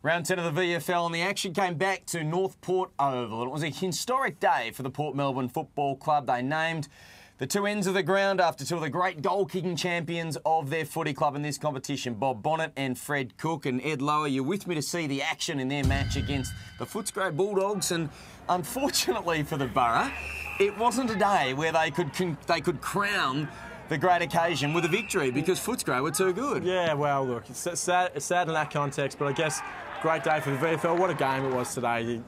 Round 10 of the VFL, and the action came back to North Port Oval. It was a historic day for the Port Melbourne Football Club. They named the two ends of the ground after two of the great goal-kicking champions of their footy club in this competition, Bob Bonnet and Fred Cook. And Ed Lower, you're with me to see the action in their match against the Footscray Bulldogs. And unfortunately for the Borough, it wasn't a day where they could crown the great occasion with a victory because Footscray were too good. Yeah, well, look, it's sad in that context, but I guess great day for the VFL. What a game it was today.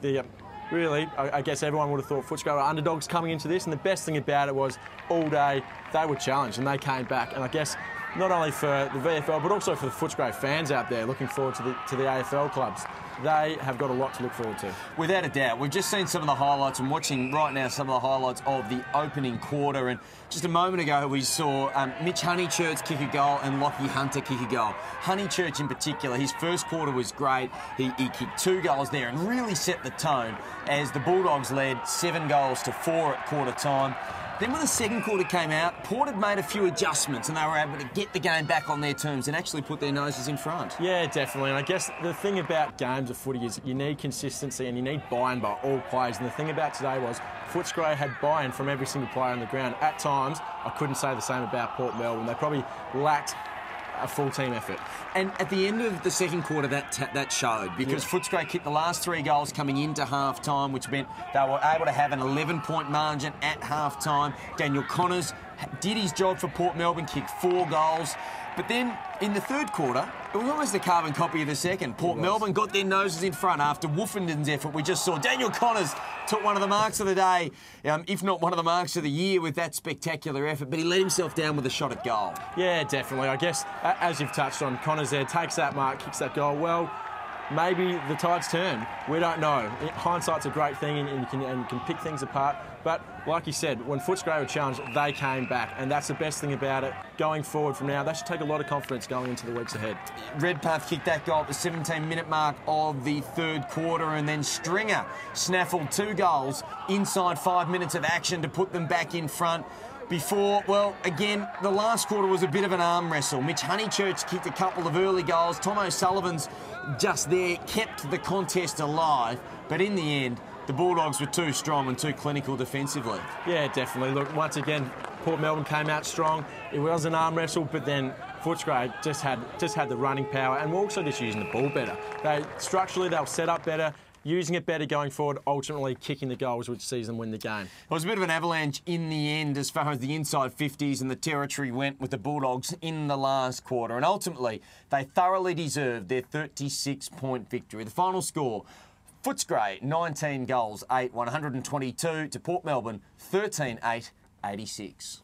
Really, I guess everyone would have thought Footscray were underdogs coming into this, and the best thing about it was all day they were challenged and they came back. And I guess not only for the VFL, but also for the Footscray fans out there looking forward to the AFL clubs. They have got a lot to look forward to. Without a doubt. We've just seen some of the highlights and watching right now some of the highlights of the opening quarter. And just a moment ago, we saw Mitch Honeychurch kick a goal and Lockie Hunter kick a goal. Honeychurch in particular, his first quarter was great. He kicked 2 goals there and really set the tone as the Bulldogs led 7 goals to 4 at quarter time. Then when the second quarter came out, Port had made a few adjustments and they were able to get the game back on their terms and actually put their noses in front. Yeah, definitely. And I guess the thing about games of footy is you need consistency and you need buy-in by all players. And the thing about today was Footscray had buy-in from every single player on the ground. At times, I couldn't say the same about Port Melbourne. They probably lacked a full team effort. And at the end of the second quarter, that showed because Footscray kicked the last 3 goals coming into half-time, which meant they were able to have an 11-point margin at half-time. Daniel Connors did his job for Port Melbourne, kicked 4 goals. But then in the third quarter, it was almost a carbon copy of the second. Port Melbourne got their noses in front after Woofenden's effort. We just saw Daniel Connors took one of the marks of the day, if not one of the marks of the year with that spectacular effort, but he let himself down with a shot at goal. Yeah, definitely. I guess, as you've touched on, Connors there takes that mark, kicks that goal. Well, maybe the tide's turned. We don't know. Hindsight's a great thing and you can pick things apart. But like you said, when Footscray were challenged, they came back. And that's the best thing about it. Going forward from now, they should take a lot of confidence going into the weeks ahead. Redpath kicked that goal at the 17-minute mark of the third quarter. And then Stringer snaffled 2 goals inside 5 minutes of action to put them back in front. Before, well, again, the last quarter was a bit of an arm wrestle. Mitch Honeychurch kicked a couple of early goals. Tom O'Sullivan's just there, kept the contest alive. But in the end, the Bulldogs were too strong and too clinical defensively. Yeah, definitely. Look, once again, Port Melbourne came out strong. It was an arm wrestle, but then Footscray just had the running power and we're also just using the ball better. Structurally, they were set up better, using it better going forward, ultimately kicking the goals which sees them win the game. It was a bit of an avalanche in the end as far as the inside 50s and the territory went with the Bulldogs in the last quarter. And ultimately, they thoroughly deserved their 36-point victory. The final score, Footscray 19 goals, 8, 122 to Port Melbourne 13, 8, 86.